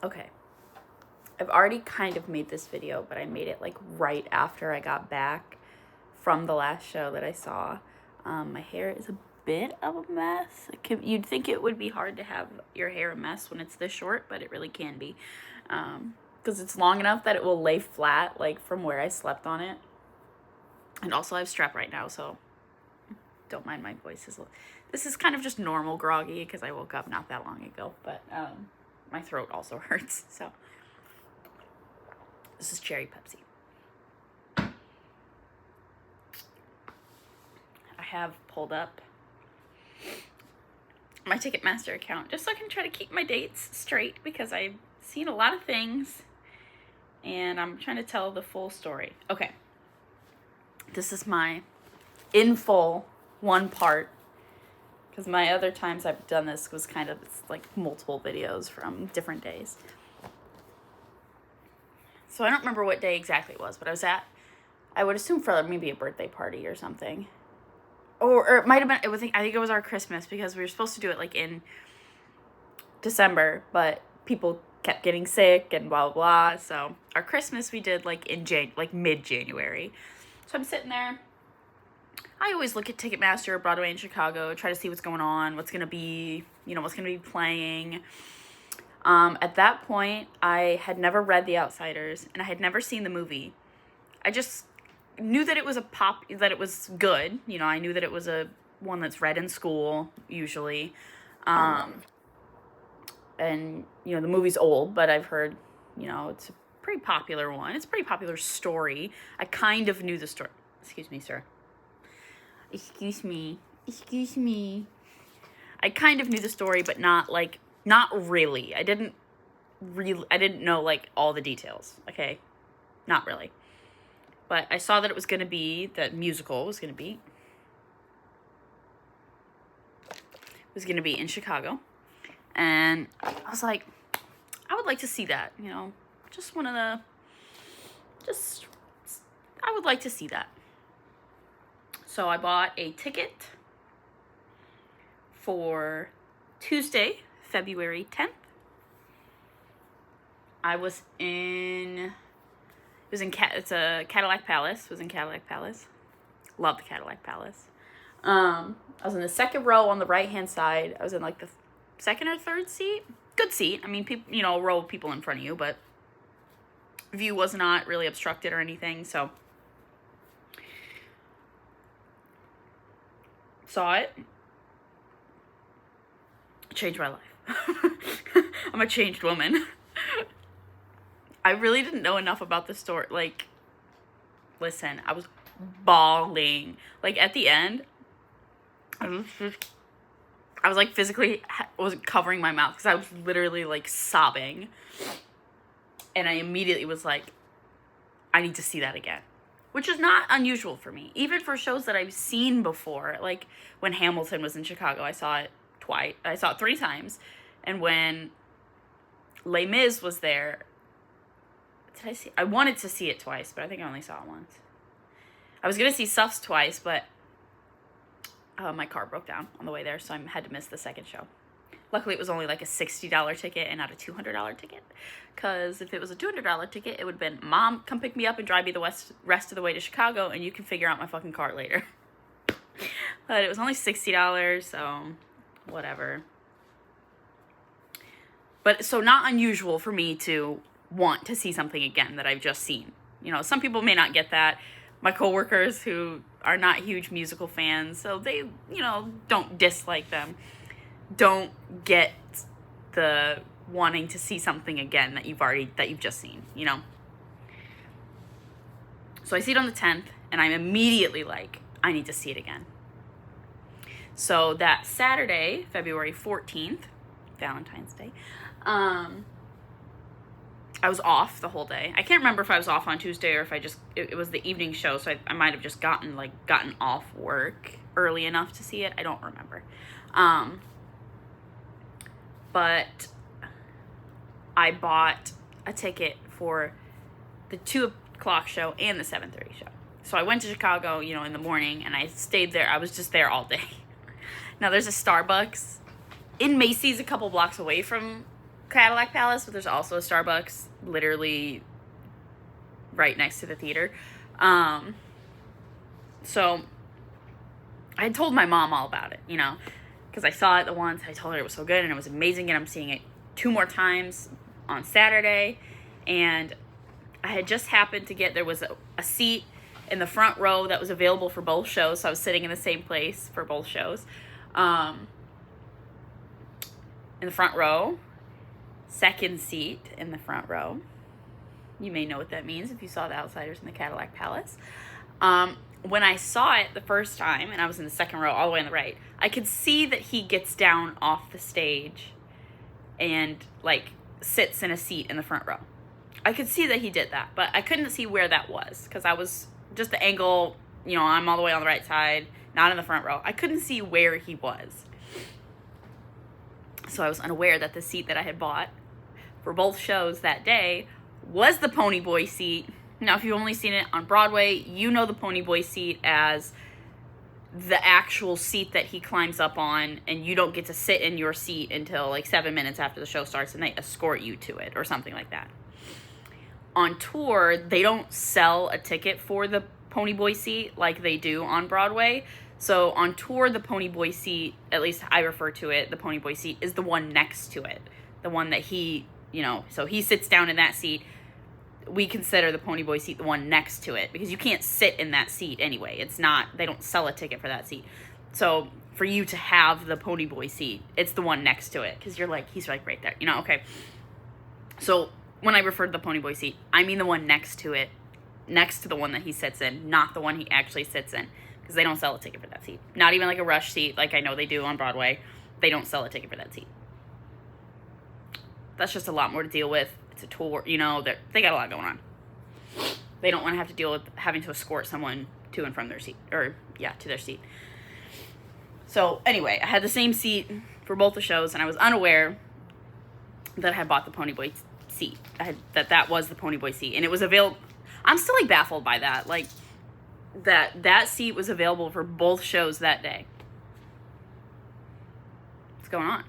Okay. I've already kind of made this video, but I made it like right after I got back from the last show that I saw. My hair is a bit of a mess. You'd think it would be hard to have your hair a mess when it's this short, but it really can be. Because it's long enough that it will lay flat, like from where I slept on it. And also I have strep right now, so don't mind my voice. This is kind of just normal groggy because I woke up not that long ago, but my throat also hurts, so. This is cherry Pepsi. I have pulled up my Ticketmaster account just so I can try to keep my dates straight because I've seen a lot of things and I'm trying to tell the full story. Okay. This is my in full one part because my other times I've done this was kind of like multiple videos from different days. So I don't remember what day exactly it was, but I would assume for maybe a birthday party or something. Or it might have been, I think it was our Christmas because we were supposed to do it like in December, but people kept getting sick and blah, blah, blah. So our Christmas we did like in mid-January. So I'm sitting there. I always look at Ticketmaster or Broadway in Chicago, try to see what's going on, what's going to be playing. At that point, I had never read The Outsiders, and I had never seen the movie. I just knew that it was that it was good. You know, I knew that it was one that's read in school, usually. And, you know, the movie's old, but I've heard, you know, it's a pretty popular one. It's a pretty popular story. I kind of knew the story. Excuse me, sir. Excuse me. I kind of knew the story, but not really. I didn't know like all the details. Okay. Not really. But I saw that that musical was going to be in Chicago. And I was like, I would like to see that, you know. I would like to see that. So I bought a ticket for Tuesday, February 10th. It's a Cadillac Palace. It was in Cadillac Palace. Loved Cadillac Palace. I was in the second row on the right-hand side. I was in like the second or third seat. Good seat. I mean, people, you know, a row of people in front of you, but view was not really obstructed or anything, so. Saw it. Changed my life. I'm a changed woman. I really didn't know enough about the story. Like, listen, I was bawling. Like, at the end, I was like physically wasn't covering my mouth because I was literally like sobbing. And I immediately was like, I need to see that again. Which is not unusual for me. Even for shows that I've seen before. Like, when Hamilton was in Chicago, I saw it twice. I saw it 3 times. And when Les Mis was there, I wanted to see it twice, but I think I only saw it once. I was going to see Suffs twice, but my car broke down on the way there, so I had to miss the second show. Luckily, it was only like a $60 ticket and not a $200 ticket. Because if it was a $200 ticket, it would have been, Mom, come pick me up and drive me the rest of the way to Chicago, and you can figure out my fucking car later. But it was only $60, so whatever. But so not unusual for me to want to see something again that I've just seen. You know, some people may not get that. My coworkers who are not huge musical fans, so they, you know, don't dislike them, don't get the wanting to see something again that you've just seen, you know. So I see it on the 10th, and I'm immediately like, I need to see it again. So that Saturday, February 14th, Valentine's Day, I was off the whole day. I can't remember if I was off on Tuesday or if it was the evening show, so I might have just gotten off work early enough to see it. I don't remember. But I bought a ticket for the 2 o'clock show and the 7:30 show. So I went to Chicago, you know, in the morning, and I stayed there. I was just there all day. Now, there's a Starbucks in Macy's a couple blocks away from Cadillac Palace, but there's also a Starbucks literally right next to the theater. So I had told my mom all about it, you know, because I saw it the once. I told her it was so good and it was amazing, and I'm seeing it 2 more times on Saturday. And I had just happened to get, there was a seat in the front row that was available for both shows, so I was sitting in the same place for both shows. In the front row, second seat in the front row. You may know what that means if you saw The Outsiders in the Cadillac Palace. When I saw it the first time, and I was in the second row all the way on the right, I could see that he gets down off the stage and, like, sits in a seat in the front row. I could see that he did that, but I couldn't see where that was, because I was just the angle, you know, I'm all the way on the right side, not in the front row. I couldn't see where he was. So I was unaware that the seat that I had bought for both shows that day was the Pony Boy seat. Now, if you've only seen it on Broadway, you know the Pony Boy seat as the actual seat that he climbs up on, and you don't get to sit in your seat until like 7 minutes after the show starts, and they escort you to it or something like that. On tour, they don't sell a ticket for the Pony Boy seat like they do on Broadway. So on tour, the Pony Boy seat, at least I refer to it, the Pony Boy seat, is the one next to it. The one that he, you know, so he sits down in that seat. We consider the Pony Boy seat the one next to it, because you can't sit in that seat anyway. It's not, they don't sell a ticket for that seat. So for you to have the Pony Boy seat, it's the one next to it, because you're like, he's like right there, you know, okay. So when I refer to the Pony Boy seat, I mean the one next to it, next to the one that he sits in, not the one he actually sits in, because they don't sell a ticket for that seat. Not even like a rush seat like I know they do on Broadway. They don't sell a ticket for that seat. That's just a lot more to deal with. It's a tour, you know, they got a lot going on. They don't want to have to deal with having to escort someone to and from their seat, or yeah, to their seat. So anyway, I had the same seat for both the shows, and I was unaware that I had bought the Pony Boy seat. That was the Pony Boy seat, and it was available. I'm still like baffled by that, like that seat was available for both shows that day. What's going on?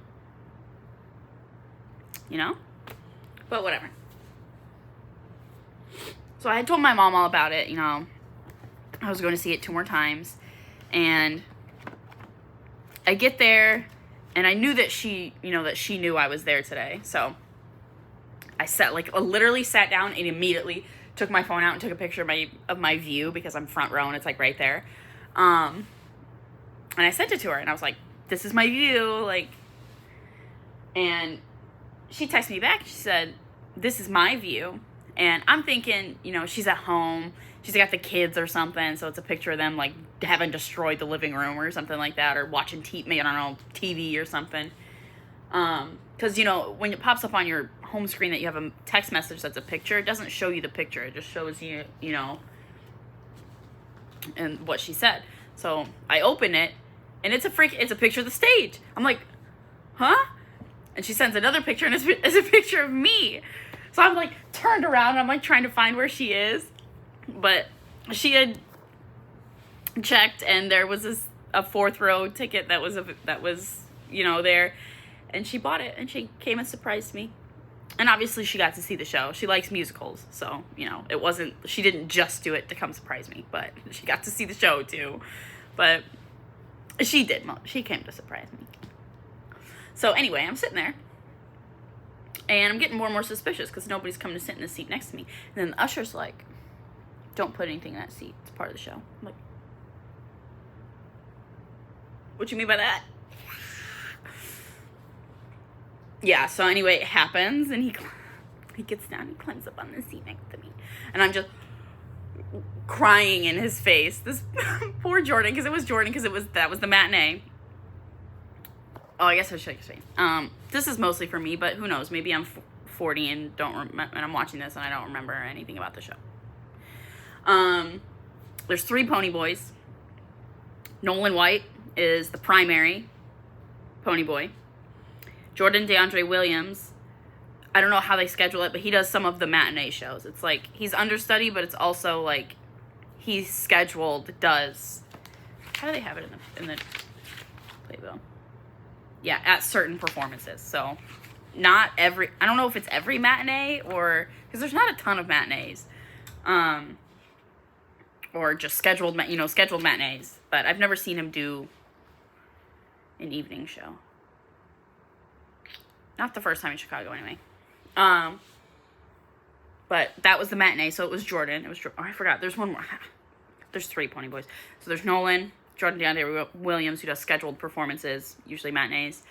You know? But whatever. So I had told my mom all about it, you know. I was going to see it 2 more times. And I get there, and I knew that she, you know, that she knew I was there today. So I literally sat down and immediately took my phone out and took a picture of my view, because I'm front row and it's like right there. And I sent it to her, and I was like, this is my view, like, and she texted me back. She said, this is my view. And I'm thinking, you know, she's at home. She's got the kids or something. So it's a picture of them, like, having destroyed the living room or something like that. Or watching TV or something. Because, you know, when it pops up on your home screen that you have a text message that's a picture, it doesn't show you the picture. It just shows you, you know, and what she said. So I open it, and it's a picture of the stage. I'm like, huh? And she sends another picture, and it's a picture of me. So I'm like turned around, and I'm like trying to find where she is. But she had checked, and there was a 4th row ticket that was, you know, there. And she bought it, and she came and surprised me. And obviously she got to see the show. She likes musicals, so, you know, she didn't just do it to come surprise me, but she got to see the show too. But she came to surprise me. So anyway, I'm sitting there, and I'm getting more and more suspicious because nobody's coming to sit in the seat next to me. And then the usher's like, don't put anything in that seat. It's part of the show. I'm like, what you mean by that? Yeah, so anyway, it happens, and he gets down, he climbs up on the seat next to me. And I'm just crying in his face. This poor Jordan, because that was the matinee. Oh, I guess I should explain. This is mostly for me, but who knows? Maybe I'm 40 and and I'm watching this and I don't remember anything about the show. There's 3 Pony Boys. Nolan White is the primary Pony Boy. Jordan DeAndre Williams, I don't know how they schedule it, but he does some of the matinee shows. It's like he's understudy, but it's also like he's scheduled, does. How do they have it in the playbill? Yeah, at certain performances. So not every, I don't know if it's every matinee or, because there's not a ton of matinees. Or just scheduled matinees. But I've never seen him do an evening show. Not the first time in Chicago, anyway. But that was the matinee, so it was Jordan. I forgot. There's one more. There's 3 Pony Boys. So there's Nolan, Jordan DeAndre Williams, who does scheduled performances, usually matinees.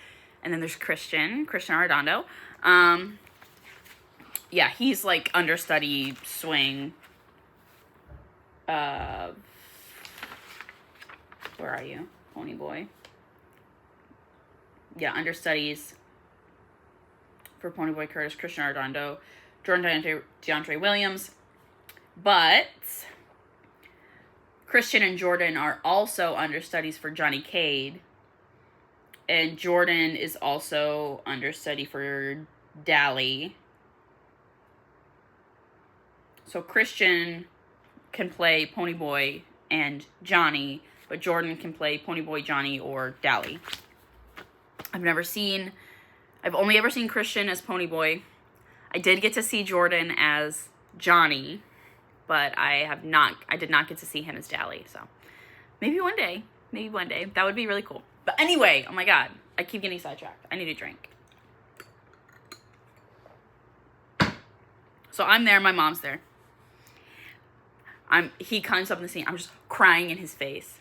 And then there's Christian Arredondo. Yeah, he's like understudy, swing. Where are you, Pony Boy? Yeah, understudies for Pony Boy Curtis, Christian Arredondo, Jordan DeAndre Williams. But Christian and Jordan are also understudies for Johnny Cade. And Jordan is also understudy for Dally. So Christian can play Pony Boy and Johnny, but Jordan can play Pony Boy, Johnny, or Dally. I've only ever seen Christian as Pony Boy. I did get to see Jordan as Johnny, but I did not get to see him as Dally, so maybe one day. That would be really cool. But anyway, oh my god, I keep getting sidetracked. I need a drink. So I'm there, my mom's there. He comes up in the scene. I'm just crying in his face.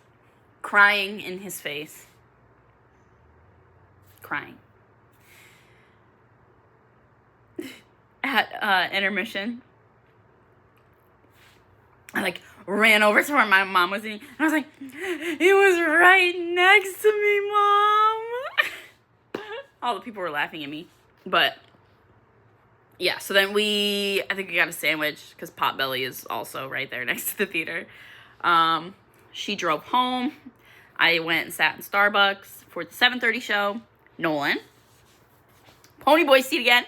Crying. At intermission, I like ran over to where my mom was eating, and I was like, it was right next to me, Mom. All the people were laughing at me. But yeah, so then I think we got a sandwich because Potbelly is also right there next to the theater. She drove home. I went and sat in Starbucks for the 7:30 show. Nolan. Pony Boy seat again.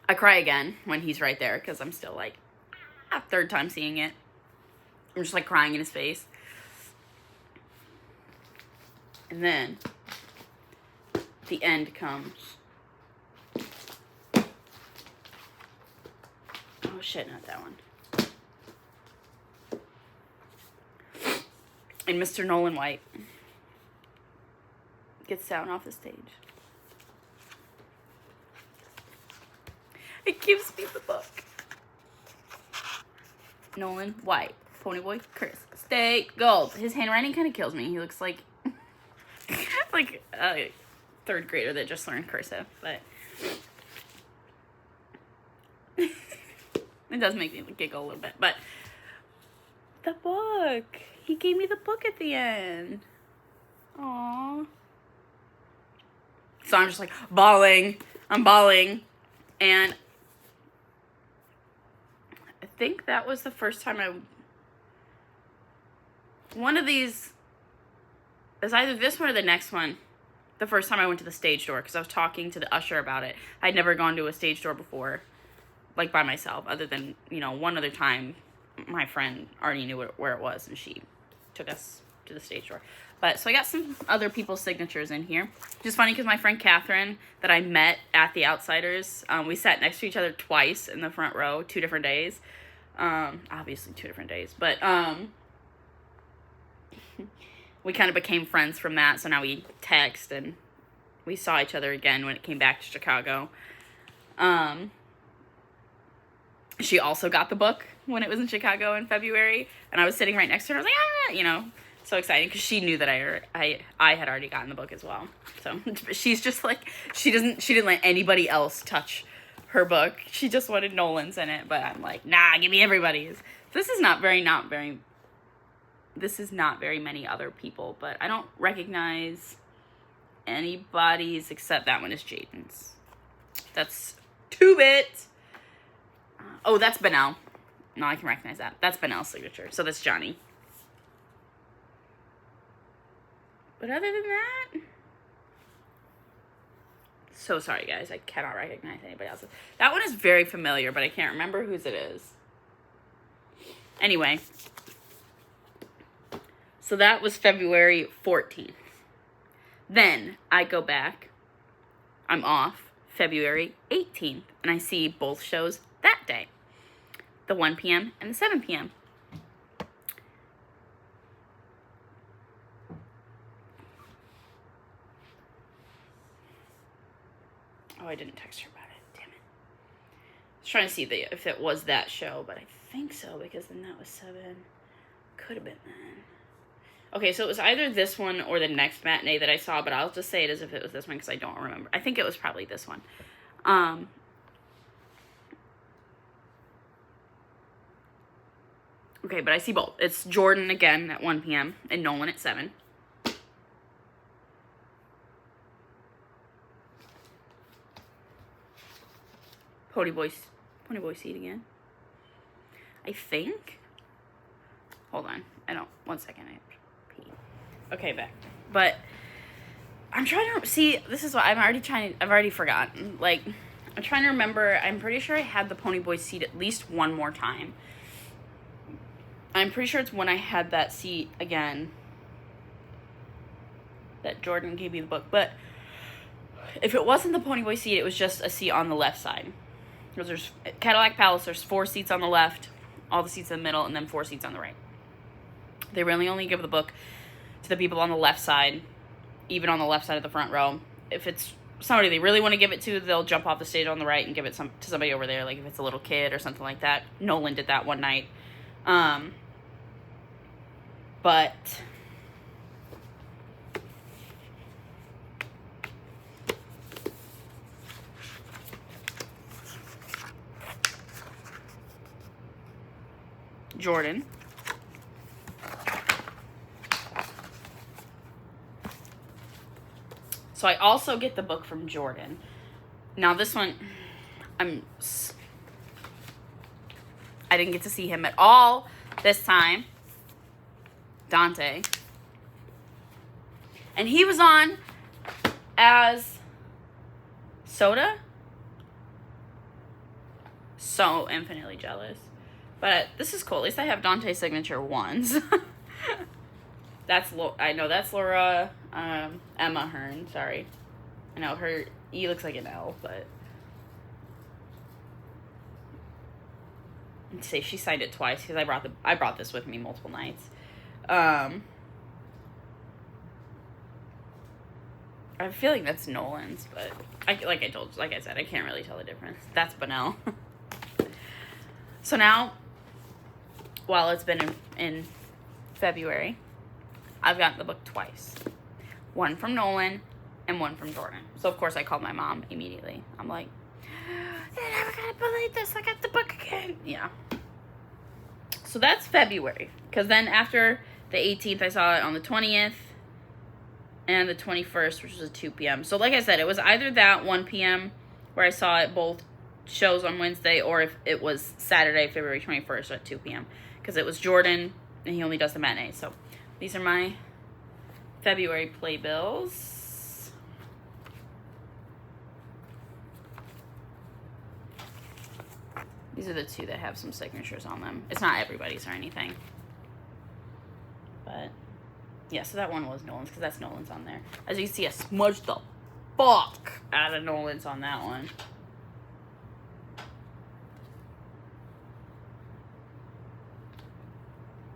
I cry again when he's right there because I'm still like, third time seeing it. I'm just like crying in his face. And then the end comes. Oh shit, not that one. And Mr. Nolan White gets down off the stage. It gives me the book. Nolan White, Pony Boy Curtis, State Gold. His handwriting kind of kills me. He looks like like a 3rd grader that just learned cursive, but it does make me giggle a little bit. But the book. He gave me the book at the end. Aww. So I'm just like bawling. I'm bawling. And I think that was the first time one of these, it was either this one or the next one, the first time I went to the stage door, because I was talking to the usher about it. I'd never gone to a stage door before, like by myself, other than, one other time my friend already knew where it was, and she took us to the stage door. But so I got some other people's signatures in here. Just funny because my friend Catherine that I met at the Outsiders, we sat next to each other twice in the front row, 2 different days. Obviously 2 different days, but we kind of became friends from that. So now we text and we saw each other again when it came back to Chicago. She also got the book when it was in Chicago in February, and I was sitting right next to her. I was like, so exciting because she knew that I had already gotten the book as well. So she's just like, she didn't let anybody else touch her book. She just wanted Nolan's in it, but I'm like, nah, give me everybody's. This is not very many other people, but I don't recognize anybody's except that one is Jaden's. That's 2-bit. Oh, that's Benel. No, I can recognize that. That's Benel's signature. So that's Johnny. But other than that, so sorry guys, I cannot recognize anybody else's. That one is very familiar, but I can't remember whose it is. Anyway, so that was February 14th. Then I go back. I'm off February 18th, and I see both shows that day, the 1 p.m. and the 7 p.m. Oh, I didn't text her about it. Damn it. I was trying to see if it was that show, but I think so, because then that was 7. Could have been then. Okay, so it was either this one or the next matinee that I saw, but I'll just say it as if it was this one because I don't remember. I think it was probably this one. Okay, but I see both. It's Jordan again at 1 p.m. and Nolan at 7. Pony Boy seat again. I think. Hold on. One second. I have to pee. Okay, back. But I'm trying to see. This is what I've already forgotten. Like, I'm trying to remember. I'm pretty sure I had the Pony Boy seat at least one more time. I'm pretty sure it's when I had that seat again that Jordan gave me the book. But if it wasn't the Pony Boy seat, it was just a seat on the left side. Because there's Cadillac Palace, there's 4 seats on the left, all the seats in the middle, and then 4 seats on the right. They really only give the book to the people on the left side, even on the left side of the front row. If it's somebody they really want to give it to, they'll jump off the stage on the right and give it to somebody over there, like if it's a little kid or something like that. Nolan did that one night. But Jordan. So I also get the book from Jordan. Now this one, I didn't get to see him at all this time. Dante. And he was on as Soda. So infinitely jealous. But this is cool. At least I have Dante's signature ones. I know that's Laura Emma Hearn. Sorry. I know her E looks like an L, but say she signed it twice because I brought this with me multiple nights. I have a feeling that's Nolan's, but like I said, I can't really tell the difference. That's Bonnell. So now, while it's been in February, I've gotten the book twice. One from Nolan and one from Jordan. So, of course, I called my mom immediately. I'm like, I'm never gonna believe this. I got the book again. Yeah. So that's February. Because then after the 18th, I saw it on the 20th and the 21st, which was at 2 p.m. So, like I said, it was either that 1 p.m. where I saw it both shows on Wednesday, or if it was Saturday, February 21st at 2 p.m. Because it was Jordan, and he only does the matinee. So these are my February playbills. These are the 2 that have some signatures on them. It's not everybody's or anything. But, yeah, so that one was Nolan's, because that's Nolan's on there. As you can see, I smudged the fuck out of Nolan's on that one.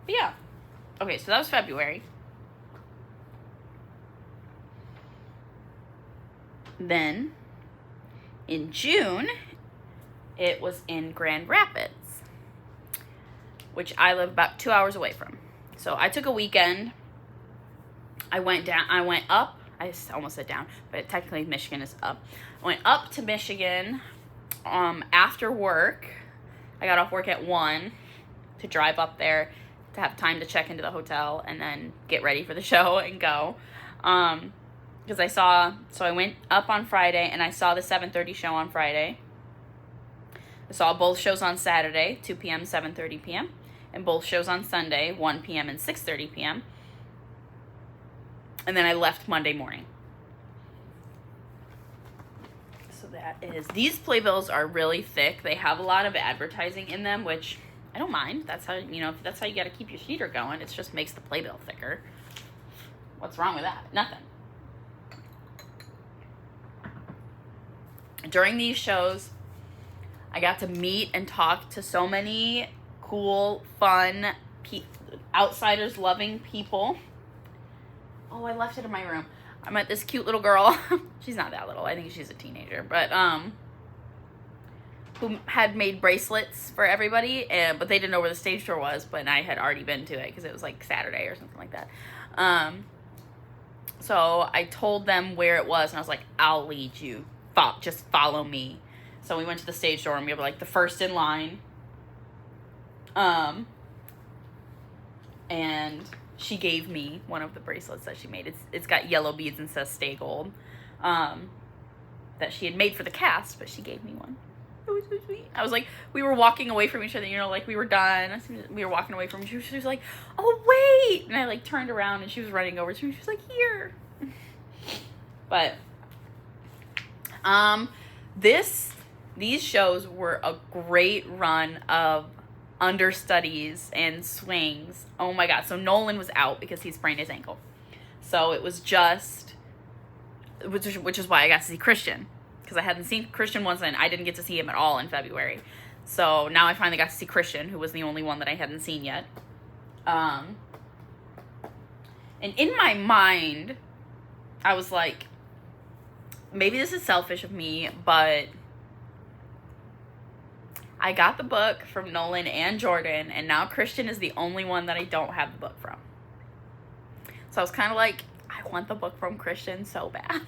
But yeah. Okay, so that was February. Then, in June, it was in Grand Rapids, which I live about 2 hours away from. So I took a weekend. I went up. I almost said down, but technically Michigan is up. I went up to Michigan after work. I got off work at 1 to drive up there to have time to check into the hotel and then get ready for the show and go. Because I went up on Friday and I saw the 7:30 show on Friday. I saw both shows on Saturday, 2 p.m., 7:30 p.m., and both shows on Sunday, 1 p.m. and 6:30 p.m. And then I left Monday morning. So that is, these playbills are really thick. They have a lot of advertising in them, which I don't mind. That's how, if that's how you got to keep your sheeter going. It just makes the playbill thicker. What's wrong with that? Nothing. During these shows, I got to meet and talk to so many cool, fun, outsiders loving people. Oh, I left it in my room. I met this cute little girl. She's not that little. I think she's a teenager. But, who had made bracelets for everybody, but they didn't know where the stage door was, but I had already been to it because it was like Saturday or something like that. So I told them where it was, and I was like, I'll lead you. Just follow me. So we went to the stage door, and we were like the first in line. And she gave me one of the bracelets that she made. It's got yellow beads and says "Stay Gold," that she had made for the cast, but she gave me one. It was so sweet. I was like, we were walking away from each other, like we were done. We were walking away from each other. She was like, oh wait, and I like turned around and she was running over to me. She was like, here. But these shows were a great run of understudies and swings. Oh my god. So Nolan was out because he sprained his ankle. So it was just, which is why I got to see Christian. Because I hadn't seen Christian once, and I didn't get to see him at all in February. So now I finally got to see Christian, who was the only one that I hadn't seen yet. And in my mind, I was like, maybe this is selfish of me, but I got the book from Nolan and Jordan, and now Christian is the only one that I don't have the book from. So I was kind of like, I want the book from Christian so bad.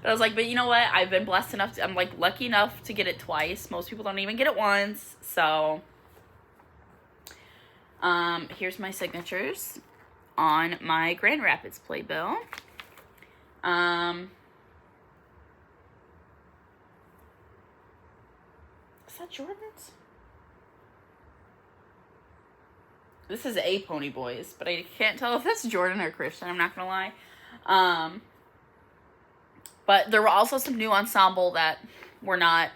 But I was like, but you know what? I've been blessed enough. I'm like lucky enough to get it twice. Most people don't even get it once. So, here's my signatures on my Grand Rapids playbill. Is that Jordan's? This is a Pony Boys, but I can't tell if that's Jordan or Christian. I'm not gonna lie. But there were also some new ensemble that were not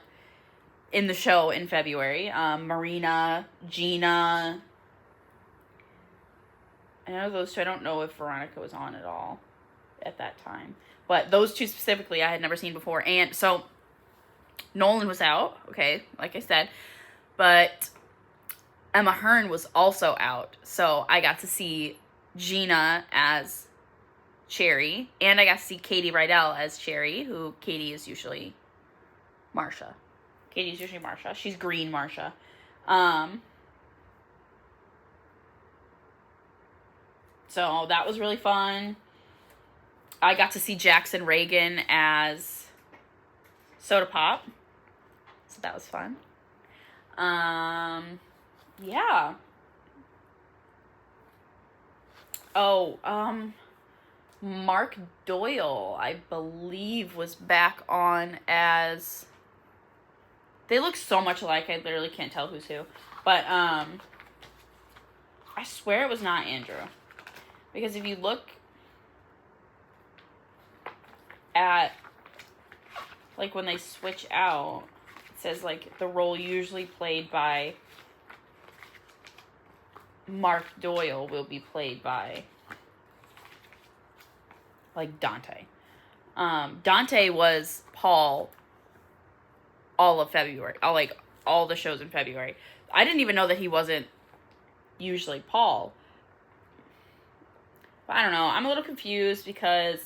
in the show in February. Marina, Gina. I know those two. I don't know if Veronica was on at all at that time. But those two specifically I had never seen before. And so Nolan was out, okay, like I said. But Emma Hearn was also out. So I got to see Gina as Cherry, and I got to see Katie Rydell as Cherry, who Katie is usually Marsha. Katie's usually Marsha. She's green Marsha. So that was really fun. I got to see Jackson Reagan as Soda Pop. So that was fun. Yeah. Oh, Mark Doyle, I believe, was back on as... They look so much alike, I literally can't tell who's who. But, I swear it was not Andrew. Because if you look at, like, when they switch out, it says, like, the role usually played by Mark Doyle will be played by... like Dante. Dante was Paul all of February. All the shows in February. I didn't even know that he wasn't usually Paul. But I don't know. I'm a little confused because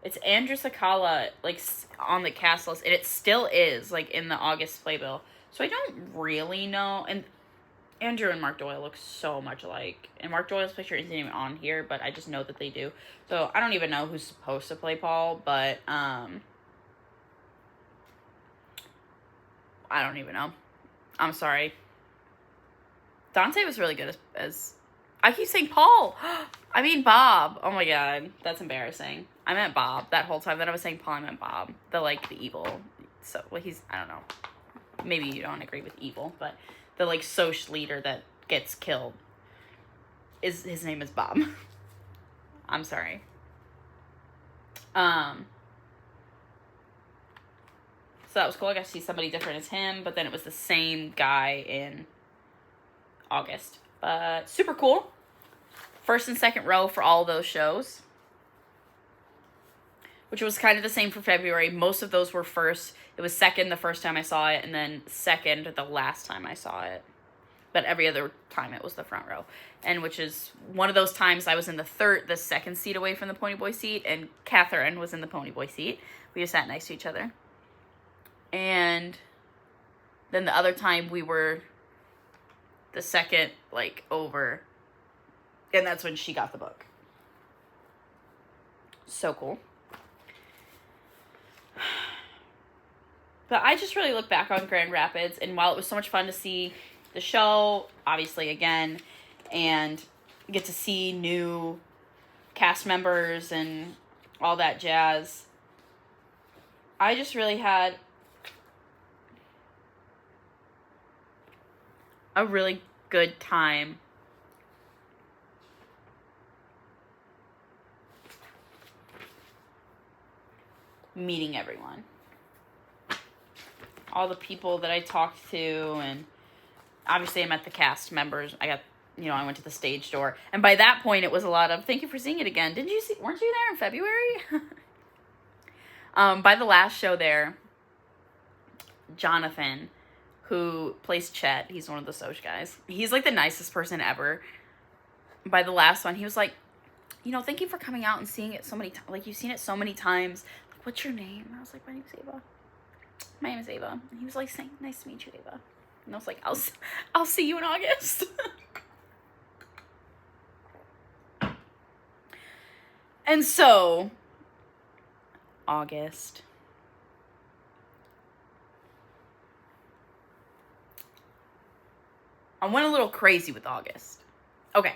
it's Andrew Sakala, like, on the cast list. And it still is, like, in the August playbill. So I don't really know. And Andrew and Mark Doyle look so much alike. And Mark Doyle's picture isn't even on here, but I just know that they do. So I don't even know who's supposed to play Paul, but I don't even know. I'm sorry. Dante was really good as I keep saying Paul. I mean Bob. Oh my god, that's embarrassing. I meant Bob that whole time that I was saying Paul. I meant Bob. The evil. So he's, I don't know. Maybe you don't agree with evil, but the social leader that gets killed his name is Bob. I'm sorry. So that was cool. I got to see somebody different as him, but then it was the same guy in August. But super cool. First and second row for all those shows. which was kind of the same for February. Most of those were first. It was second the first time I saw it, and then second the last time I saw it. But every other time it was the front row. And which is one of those times I was in the second seat away from the Ponyboy seat, and Catherine was in the Ponyboy seat. We just sat next to each other. And then the other time we were the second, like, over. And that's when she got the book. So cool. But I just really look back on Grand Rapids, and while it was so much fun to see the show, obviously, again, and get to see new cast members and all that jazz, I just really had a really good time meeting everyone. All the people that I talked to, and obviously I met the cast members. I went to the stage door. And by that point, it was a lot of, thank you for seeing it again. Weren't you there in February? By the last show there, Jonathan, who plays Chet, he's one of the Soch guys. He's like the nicest person ever. By the last one, he was like, thank you for coming out and seeing it so many times. Like, you've seen it so many times. Like, what's your name? And I was like, my name's Ava. My name is Ava. And he was like, nice to meet you, Ava. And I was like, I'll see you in August. And so, August. I went a little crazy with August. Okay,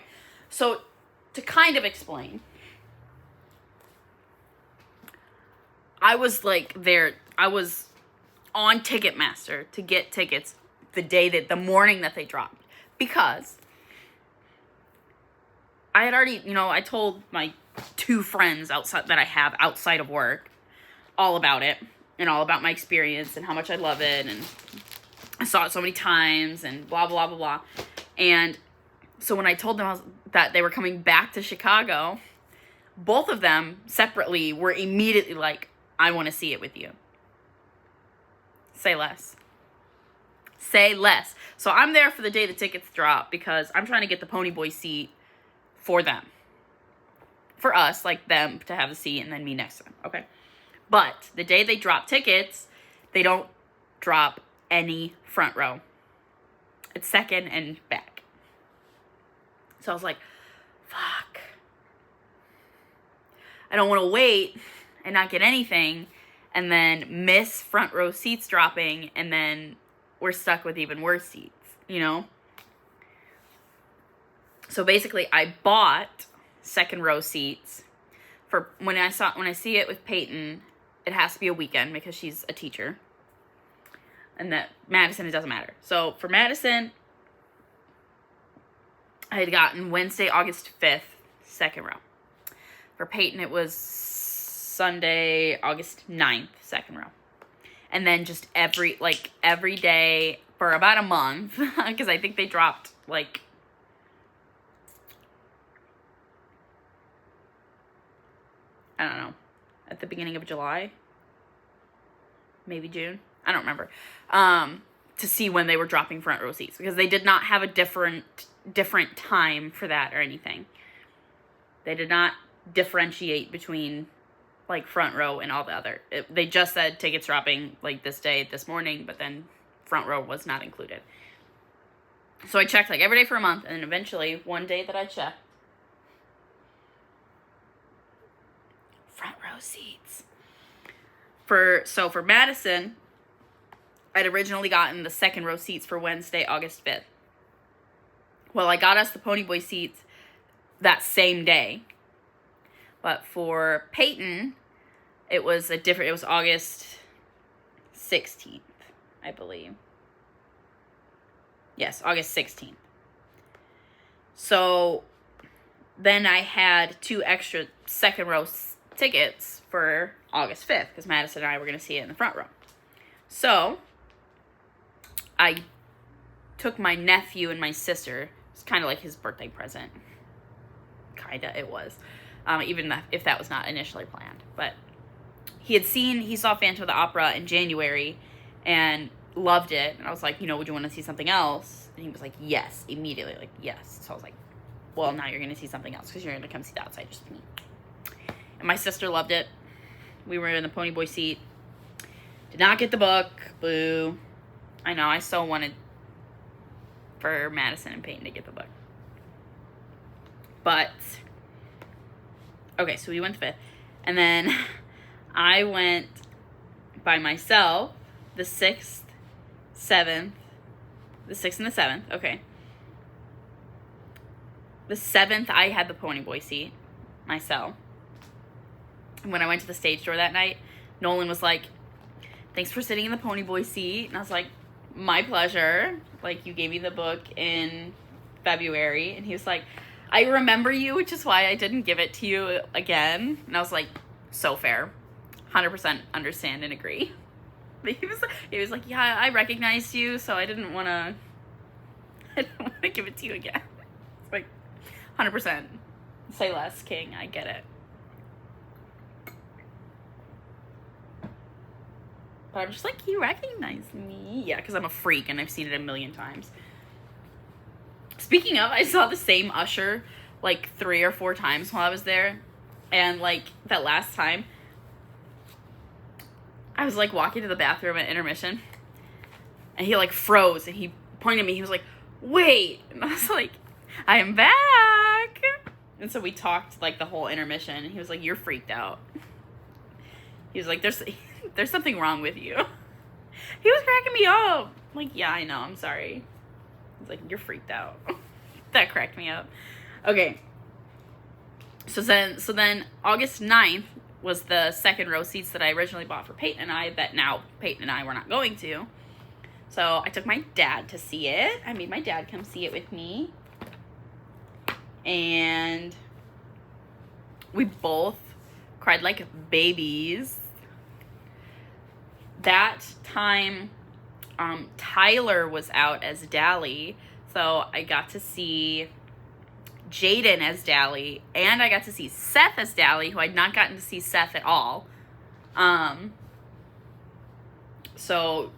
so to kind of explain, I was on Ticketmaster to get tickets the morning that they dropped, because I had already, I told my 2 friends that I have outside of work all about it, and all about my experience and how much I love it, and I saw it so many times, and blah, blah, blah, blah. And so when I told them that they were coming back to Chicago, both of them separately were immediately like, I want to see it with you. Say less. Say less. So I'm there for the day the tickets drop, because I'm trying to get the Ponyboy seat for them. For us, like them to have the seat and then me next to them. Okay. But the day they drop tickets, they don't drop any front row. It's second and back. So I was like, fuck. I don't want to wait and not get anything and then miss front row seats dropping, and then we're stuck with even worse seats, So basically I bought second row seats for when I see it with Peyton. It has to be a weekend because she's a teacher. And that Madison, it doesn't matter. So for Madison, I had gotten Wednesday, August 5th, second row. For Peyton, it was Sunday, August 9th, second row. And then just every day for about a month, because I think they dropped, I don't know, at the beginning of July, maybe June. I don't remember, to see when they were dropping front row seats, because they did not have a different time for that or anything. They did not differentiate between front row and all the other. They just said tickets dropping this day, this morning, but then front row was not included. So I checked every day for a month, and then eventually one day that I checked, front row seats. For Madison, I'd originally gotten the second row seats for Wednesday, August 5th. Well, I got us the Ponyboy seats that same day. But for Peyton, it was August 16th, I believe. Yes, August 16th. So then I had 2 extra second row tickets for August 5th, because Madison and I were going to see it in the front row. So I took my nephew and my sister. It's kind of like his birthday present. Kinda, it was. Even if that was not initially planned. But he saw Phantom of the Opera in January and loved it. And I was like, you know, would you want to see something else? And he was like, yes, immediately, like, yes. So I was like, well, now you're going to see something else because you're going to come see The Outsiders with me. And my sister loved it. We were in the Pony Boy seat. Did not get the book. Boo. I know, I so wanted for Madison and Peyton to get the book. But, okay, so we went the 5th. And then I went by myself the 6th, 7th, the 6th and the 7th, okay. The 7th, I had the Pony Boy seat myself. And when I went to the stage door that night, Nolan was like, thanks for sitting in the Pony Boy seat. And I was like, my pleasure. Like, you gave me the book in February. And he was like, I remember you, which is why I didn't give it to you again. And I was like, so fair. 100% understand and agree. But he was like, yeah, I recognized you, so I didn't want to give it to you again. It's like, 100%. Say less, King. I get it. But I'm just like, he recognized me. Yeah, because I'm a freak and I've seen it a million times. Speaking of, I saw the same usher like 3 or 4 times while I was there. And like that last time, I was like walking to the bathroom at intermission. And he like froze and he pointed at me. He was like, wait. And I was like, I am back. And so we talked like the whole intermission. And he was like, you're freaked out. He was like, there's something wrong with you. He was cracking me up. I'm like, yeah, I know. I'm sorry. He's like, you're freaked out. That cracked me up. Okay. So then August 9th was the second row seats that I originally bought for Peyton and I that now Peyton and I were not going to. So I took my dad to see it. I made my dad come see it with me. And we both cried like babies. That time, Tyler was out as Dally, so I got to see Jaden as Dally, and I got to see Seth as Dally, who I'd not gotten to see Seth at all. So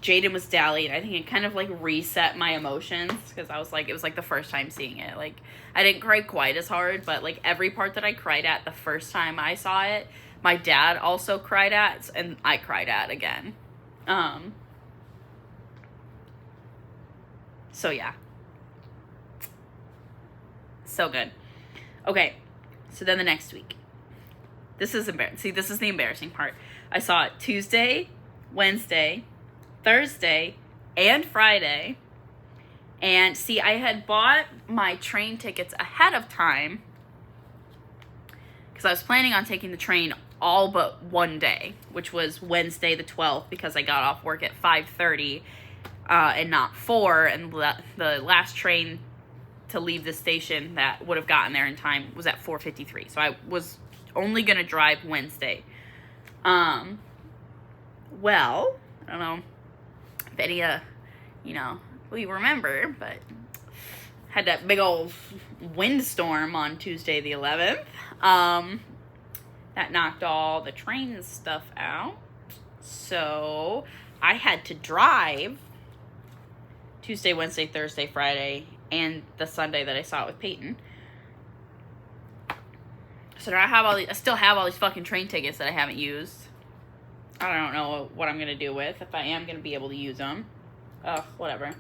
Jaden was Dally, and I think it kind of like reset my emotions, because I was like, it was like the first time seeing it. Like, I didn't cry quite as hard, but like every part that I cried at the first time I saw it, my dad also cried at, and I cried at again. So yeah. So good. Okay, so then the next week. This is embarrassing. See, this is the embarrassing part. I saw it Tuesday, Wednesday, Thursday, and Friday. And see, I had bought my train tickets ahead of time because I was planning on taking the train all but one day, which was Wednesday the 12th, because I got off work at 5:30 and not 4, and the last train to leave the station that would have gotten there in time was at 4:53. So I was only going to drive Wednesday. Well, I don't know if any we remember, but had that big old windstorm on Tuesday the 11th. That knocked all the train stuff out. So I had to drive Tuesday, Wednesday, Thursday, Friday, and the Sunday that I saw it with Peyton. So now I still have all these fucking train tickets that I haven't used. I don't know what I'm gonna do with, if I am gonna be able to use them. Ugh, whatever.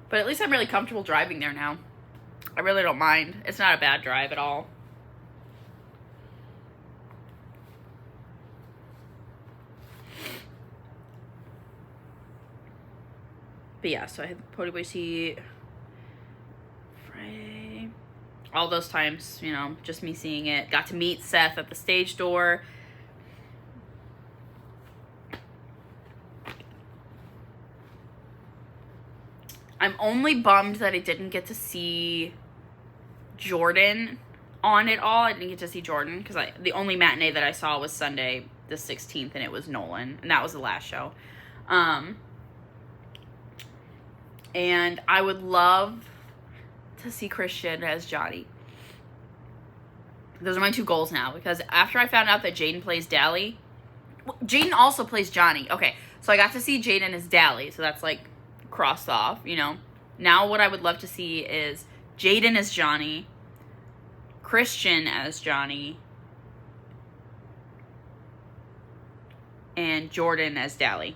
But at least I'm really comfortable driving there now. I really don't mind. It's not a bad drive at all. But yeah, so I had the Pony Boy seat Friday. All those times, just me seeing it. Got to meet Seth at the stage door. I'm only bummed that I didn't get to see Jordan on it all. I didn't get to see Jordan because the only matinee that I saw was Sunday the 16th, and it was Nolan, and that was the last show. And I would love to see Christian as Johnny. Those are my two goals now, because after I found out that Jaden plays Dally, Jaden also plays Johnny. Okay, so I got to see Jaden as Dally, so that's like crossed off, you know. Now what I would love to see is Jaden as Johnny, Christian as Johnny, and Jordan as Dally.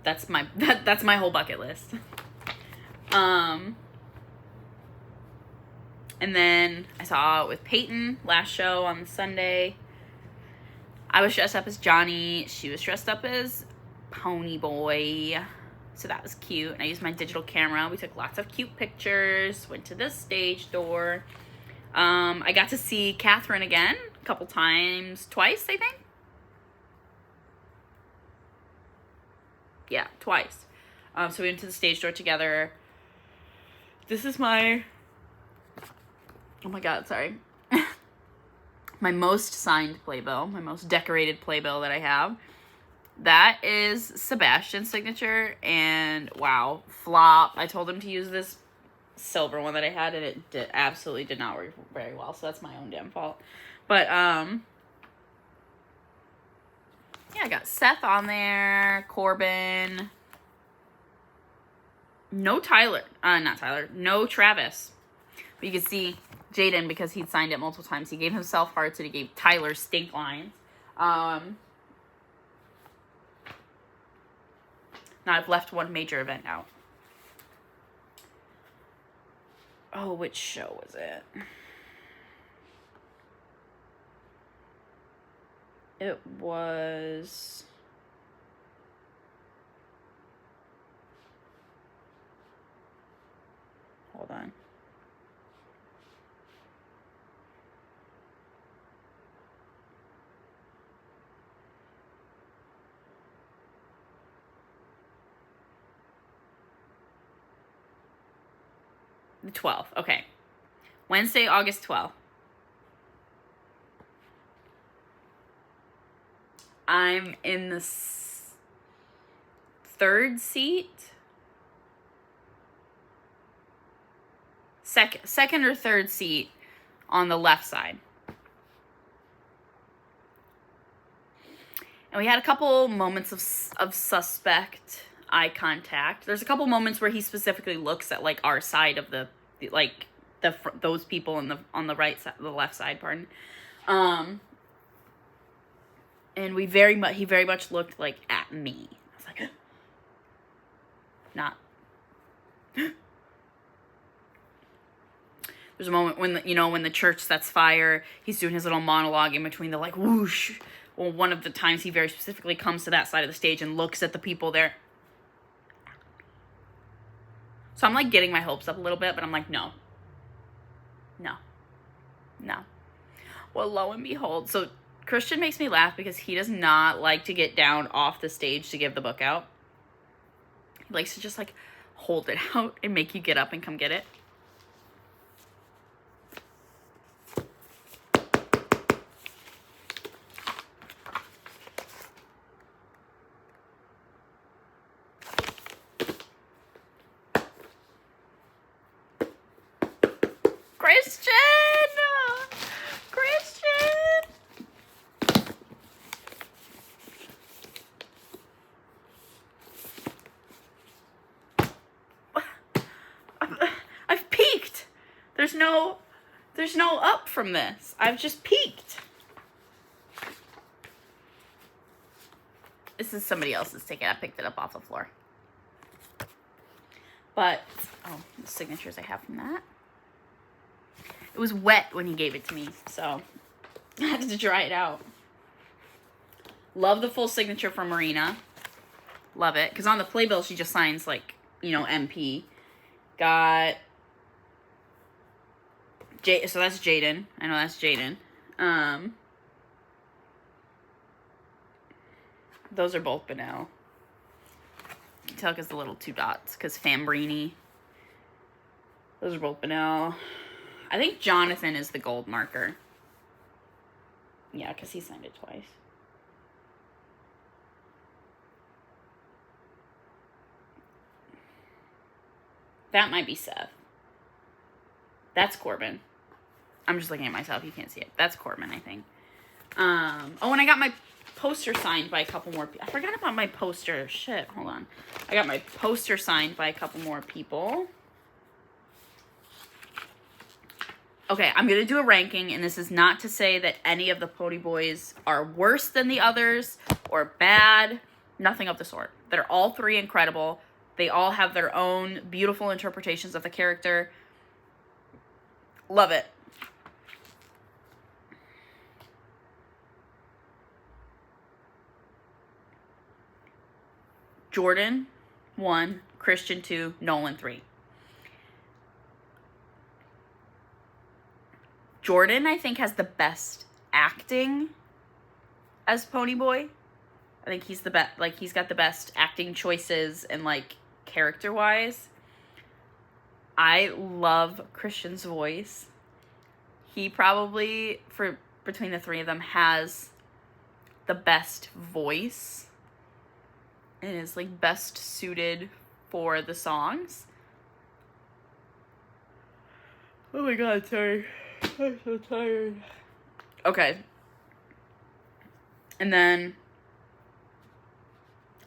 That's my that's my whole bucket list. And then I saw it with Peyton last show on Sunday. I was dressed up as Johnny. She was dressed up as Pony Boy. So that was cute. And I used my digital camera. We took lots of cute pictures. Went to the stage door. I got to see Catherine again a couple times. Twice, I think. Yeah, twice. So we went to the stage door together. This is my... Oh my god, sorry. My most signed playbill, my most decorated playbill that I have. That is Sebastian's signature, and wow, flop. I told him to use this silver one that I had, and it absolutely did not work very well, so that's my own damn fault. But, yeah, I got Seth on there, Corbin. No Tyler, no Travis. But you can see Jaden, because he'd signed it multiple times, he gave himself hearts and he gave Tyler stink lines. Now I've left one major event out. Oh, which show was it? It was... Hold on. The 12th, okay. Wednesday, August 12th. I'm in the third seat. Second or third seat on the left side. And we had a couple moments of suspect eye contact. There's a couple moments where he specifically looks at like our side of those people on the right side, the left side, pardon. And he very much looked like at me. I was like, not. There's a moment when when the church sets fire, he's doing his little monologue in between the like whoosh. Well, one of the times he very specifically comes to that side of the stage and looks at the people there. So I'm like getting my hopes up a little bit, but I'm like, no. Well, lo and behold, so Christian makes me laugh because he does not like to get down off the stage to give the book out. He likes to just like hold it out and make you get up and come get it. There's no up from this. I've just peaked. This is somebody else's ticket. I picked it up off the floor. But, the signatures I have from that. It was wet when he gave it to me, so I had to dry it out. Love the full signature from Marina. Love it. Because on the playbill, she just signs, like, MP. Got... so that's Jaden. I know that's Jaden. Those are both Benel. You can tell because the little two dots. Because Fambrini. Those are both Benel. I think Jonathan is the gold marker. Yeah, because he signed it twice. That might be Seth. That's Corbin. I'm just looking at myself. You can't see it. That's Corbin, I think. Oh, and I got my poster signed by a couple more people. I forgot about my poster. Shit, hold on. I got my poster signed by a couple more people. Okay, I'm going to do a ranking, and this is not to say that any of the Pony Boys are worse than the others or bad. Nothing of the sort. They're all three incredible. They all have their own beautiful interpretations of the character. Love it. Jordan, 1. Christian, 2. Nolan, 3. Jordan, I think, has the best acting as Ponyboy. I think he's the best. Like, he's got the best acting choices and, like, character-wise. I love Christian's voice. He probably, between the three of them, has the best voice and is, like, best suited for the songs. Oh my god, sorry. I'm so tired. Okay. And then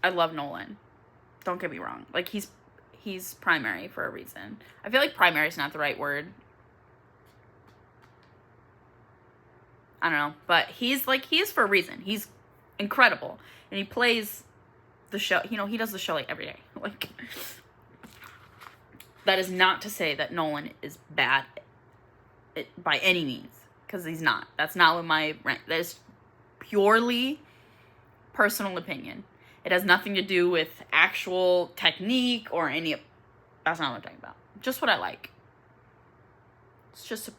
I love Nolan. Don't get me wrong. Like, he's primary for a reason. I feel like primary is not the right word. I don't know. But he is for a reason. He's incredible. And he plays the show. You know, he does the show, like, every day. Like, that is not to say that Nolan is bad by any means. Because he's not. That's not what that is purely personal opinion. It has nothing to do with actual technique or any. That's not what I'm talking about. Just what I like. It's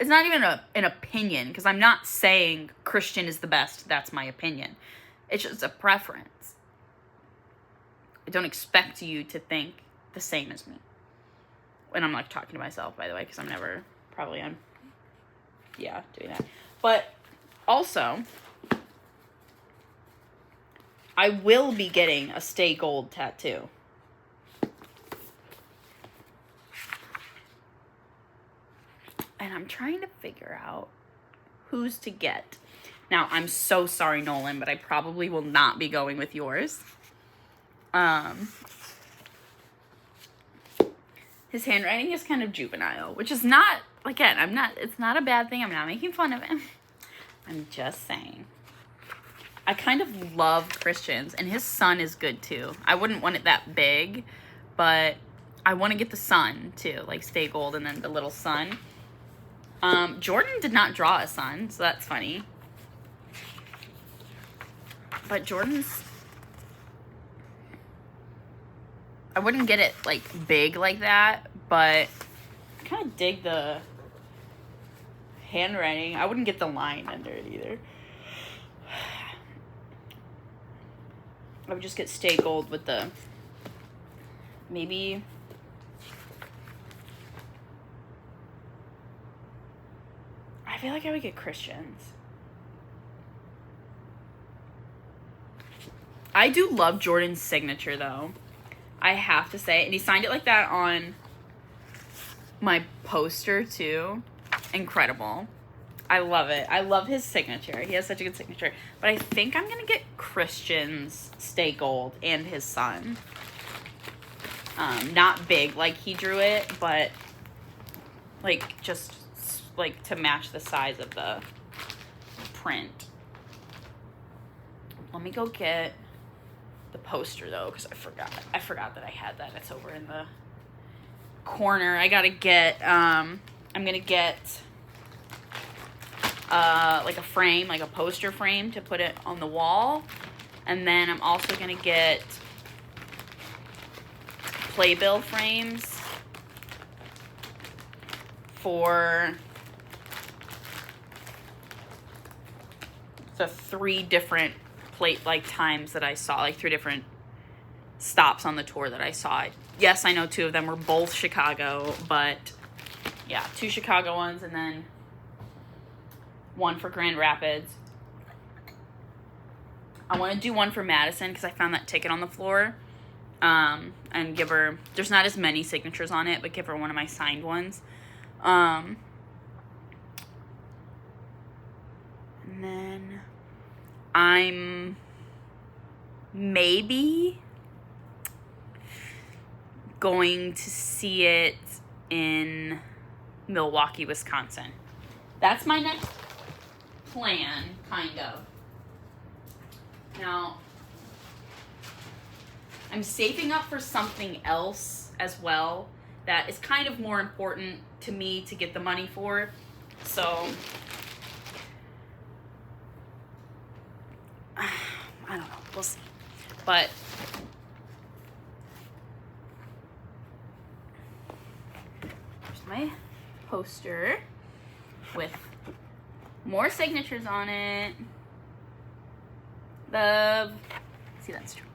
not even an opinion, because I'm not saying Christian is the best. That's my opinion. It's just a preference. I don't expect you to think the same as me. And I'm, like, talking to myself, by the way, because I'm never probably on. Yeah, doing that. But also, I will be getting a Stay Gold tattoo. And I'm trying to figure out who's to get. Now, I'm so sorry, Nolan, but I probably will not be going with yours. His handwriting is kind of juvenile, which is not, again, it's not a bad thing. I'm not making fun of him. I'm just saying. I kind of love Christian's, and his son is good too. I wouldn't want it that big, but I want to get the son too, like Stay Gold and then the little son. Jordan did not draw a son, so that's funny. But Jordan's, I wouldn't get it, like, big like that, but I kind of dig the handwriting. I wouldn't get the line under it either. I would just get Stay Gold with the, maybe, I feel like I would get Christian's. I do love Jordan's signature, though. I have to say. And he signed it like that on my poster, too. Incredible. I love it. I love his signature. He has such a good signature. But I think I'm going to get Christian's Stay Gold and his son. Not big like he drew it, but, like, just, like, to match the size of the print. Let me go get the poster, though, because I forgot that I had that. It's over in the corner. I gotta get, I'm gonna get, like a frame, like a poster frame to put it on the wall. And then I'm also gonna get playbill frames for the 3 different times that I saw, like 3 different stops on the tour that I saw. Yes, I know 2 of them were both Chicago, but yeah, 2 Chicago ones and then 1 for Grand Rapids. I want to do one for Madison because I found that ticket on the floor. and give her, there's not as many signatures on it, but give her one of my signed ones. And then I'm maybe going to see it in Milwaukee, Wisconsin. That's my next plan, kind of. Now, I'm saving up for something else as well that is kind of more important to me to get the money for. So, I don't know. We'll see. But here's my poster with more signatures on it. Love. See, that's true.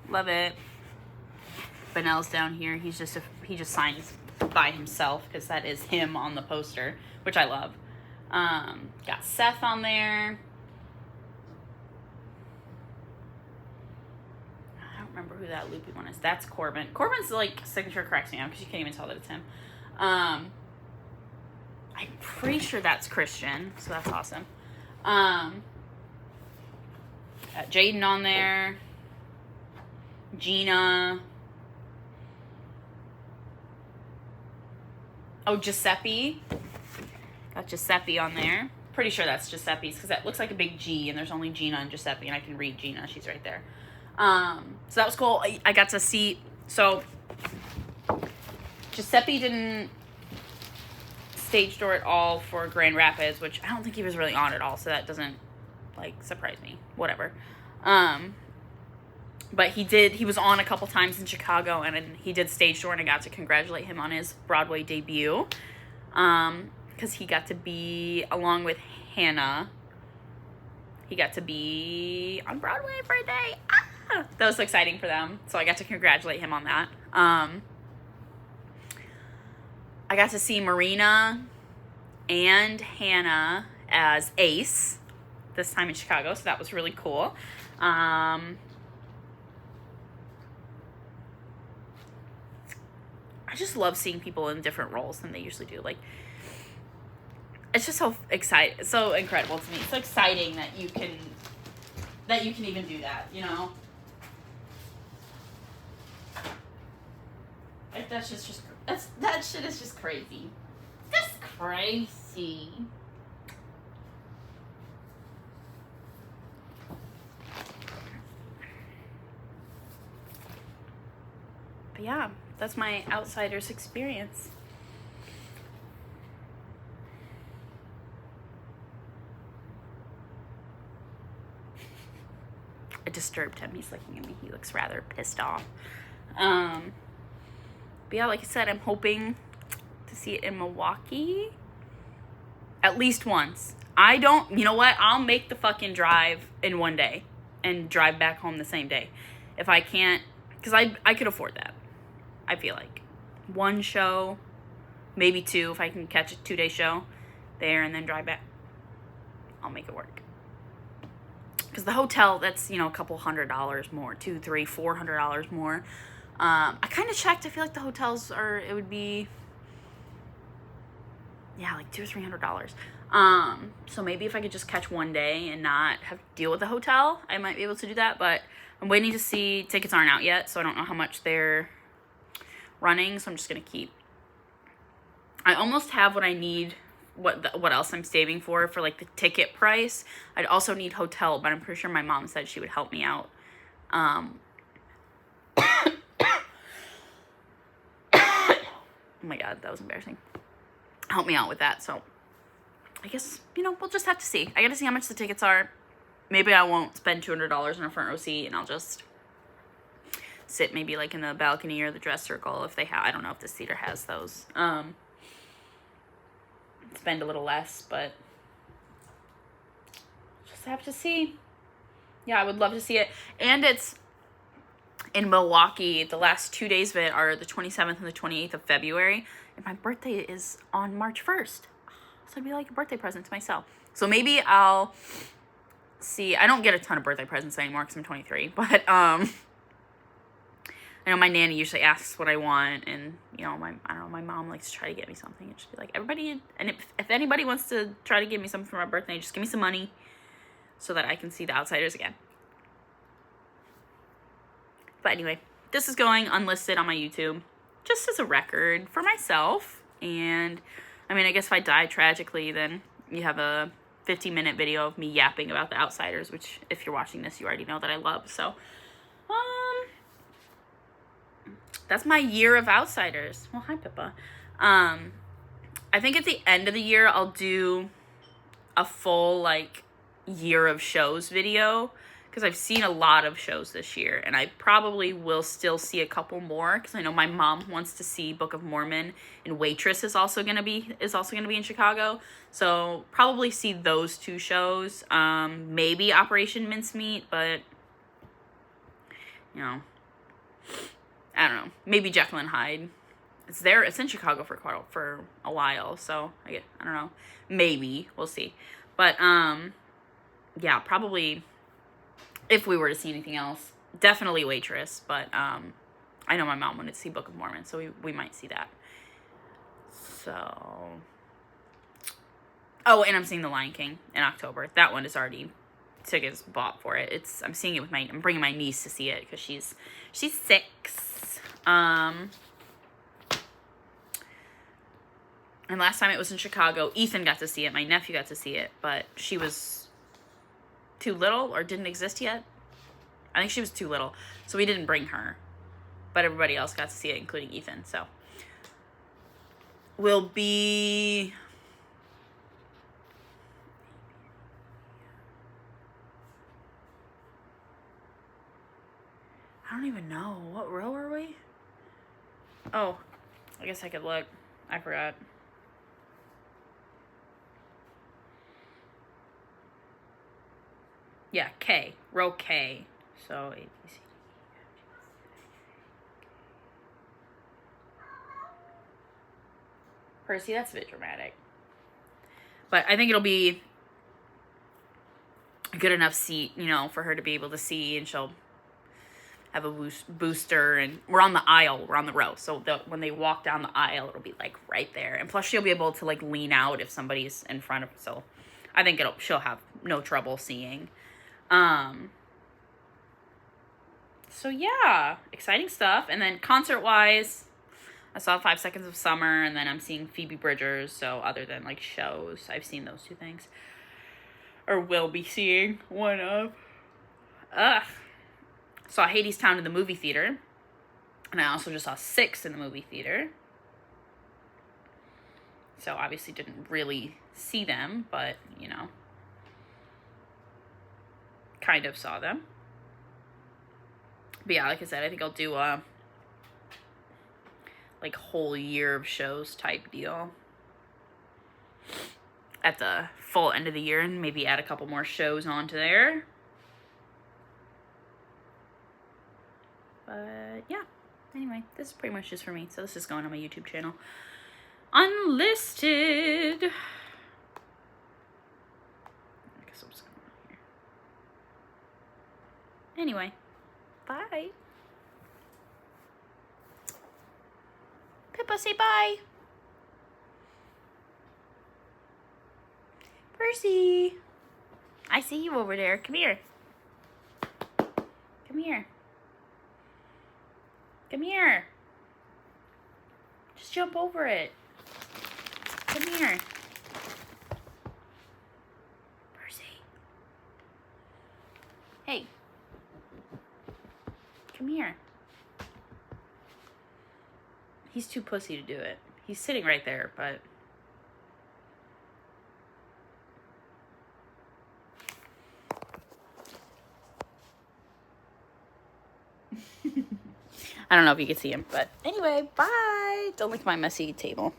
Love it. Benel's down here. He just signs by himself because that is him on the poster, which I love. Got Seth on there. I don't remember who that loopy one is. That's Corbin. Corbin's like signature cracks me up because you can't even tell that it's him. I'm pretty sure that's Christian, so that's awesome. Got Jaden on there. Gina. Oh, Giuseppe. Got Giuseppe on there. Pretty sure that's Giuseppe's because that looks like a big G and there's only Gina and Giuseppe and I can read Gina. She's right there. So that was cool. I got to see. So Giuseppe didn't stage door at all for Grand Rapids, which I don't think he was really on at all. So that doesn't like surprise me. Whatever. But he was on a couple times in Chicago, and he did stage door, and I got to congratulate him on his Broadway debut. Because he got to be, along with Hannah, he got to be on Broadway for a day. That was so exciting for them, so I got to congratulate him on that. I got to see Marina and Hannah as Ace, this time in Chicago, so that was really cool. I just love seeing people in different roles than they usually do. Like, it's just so exciting, so incredible to me. It's so exciting that you can even do that, you know? Like, that shit is just crazy. Just crazy. But yeah, that's my Outsiders experience. I disturbed him. He's looking at me. He looks rather pissed off. But yeah, like I said, I'm hoping to see it in Milwaukee at least once. You know what? I'll make the fucking drive in one day and drive back home the same day. If I can't, because I could afford that. I feel like one show, maybe two, if I can catch a 2-day show there and then drive back, I'll make it work. Because the hotel, that's, you know, a couple $100 more, $200, $300, $400 more. I kind of checked. I feel like the hotels it would be, yeah, like $200 or $300. So maybe if I could just catch one day and not have to deal with the hotel, I might be able to do that. But I'm waiting to see. Tickets aren't out yet, so I don't know how much they're running. So I'm just gonna keep. I almost have what I need. What else I'm saving for like the ticket price. I'd also need hotel, but I'm pretty sure my mom said she would help me out. Oh my god, that was embarrassing. Help me out with that. So I guess, you know, we'll just have to see. I gotta see how much the tickets are. Maybe I won't spend $200 on a front row seat, and I'll just sit maybe like in the balcony or the dress circle if they have. I don't know if this theater has those. Spend a little less, but just have to see. Yeah, I would love to see it. And it's in Milwaukee. The last 2 days of it are the 27th and the 28th of February. And my birthday is on March 1st. So it'd be like a birthday present to myself. So maybe I'll see. I don't get a ton of birthday presents anymore because I'm 23. But I know my nanny usually asks what I want, and, you know, my mom likes to try to get me something. And she'd be like, everybody, and if anybody wants to try to give me something for my birthday, just give me some money so that I can see The Outsiders again. But anyway, this is going unlisted on my YouTube, just as a record for myself. And, I mean, I guess if I die tragically, then you have a 15-minute video of me yapping about The Outsiders, which, if you're watching this, you already know that I love. So, that's my year of Outsiders. Well, hi, Pippa. I think at the end of the year, I'll do a full, like, year of shows video, because I've seen a lot of shows this year, and I probably will still see a couple more, because I know my mom wants to see Book of Mormon, and Waitress is also gonna be in Chicago, so probably see those 2 shows. Maybe Operation Mincemeat, but, you know, I don't know. Maybe Jekyll and Hyde. It's in Chicago for a while, so I don't know. Maybe, we'll see. But yeah, probably, if we were to see anything else, definitely Waitress, but I know my mom wanted to see Book of Mormon, so we might see that. So, oh, and I'm seeing The Lion King in October. That one is already, tickets bought for it. I'm seeing it with I'm bringing my niece to see it, because she's 6. And last time it was in Chicago, Ethan got to see it. My nephew got to see it, but she was too little or didn't exist yet. I think she was too little, so we didn't bring her. But everybody else got to see it, including Ethan. So we'll be... I don't even know. What row are we? Oh, I guess I could look. I forgot. Yeah, K. Row K. So, A, B, C, D, Percy, that's a bit dramatic. But I think it'll be a good enough seat, you know, for her to be able to see, and she'll have a booster, and we're on the aisle, we're on the row, so when they walk down the aisle, it'll be like right there, and plus she'll be able to like lean out if somebody's in front of her, so I think she'll have no trouble seeing. So yeah, exciting stuff. And then concert wise, I saw 5 Seconds of Summer, and then I'm seeing Phoebe Bridgers. So other than like shows, I've seen those 2 things, or will be seeing one of. Saw Hadestown in the movie theater, and I also just saw 6 in the movie theater. So obviously didn't really see them, but you know, kind of saw them. But yeah, like I said, I think I'll do a like whole year of shows type deal at the full end of the year, and maybe add a couple more shows onto there. But yeah, anyway, this is pretty much just for me. So this is going on my YouTube channel. Unlisted. I guess I'm just going on here. Anyway, bye. Pippa, say bye. Percy, I see you over there. Come here. Come here. Come here. Just jump over it. Come here. Percy. Hey. Come here. He's too pussy to do it. He's sitting right there, but... I don't know if you can see him, but anyway, bye. Don't lick my messy table.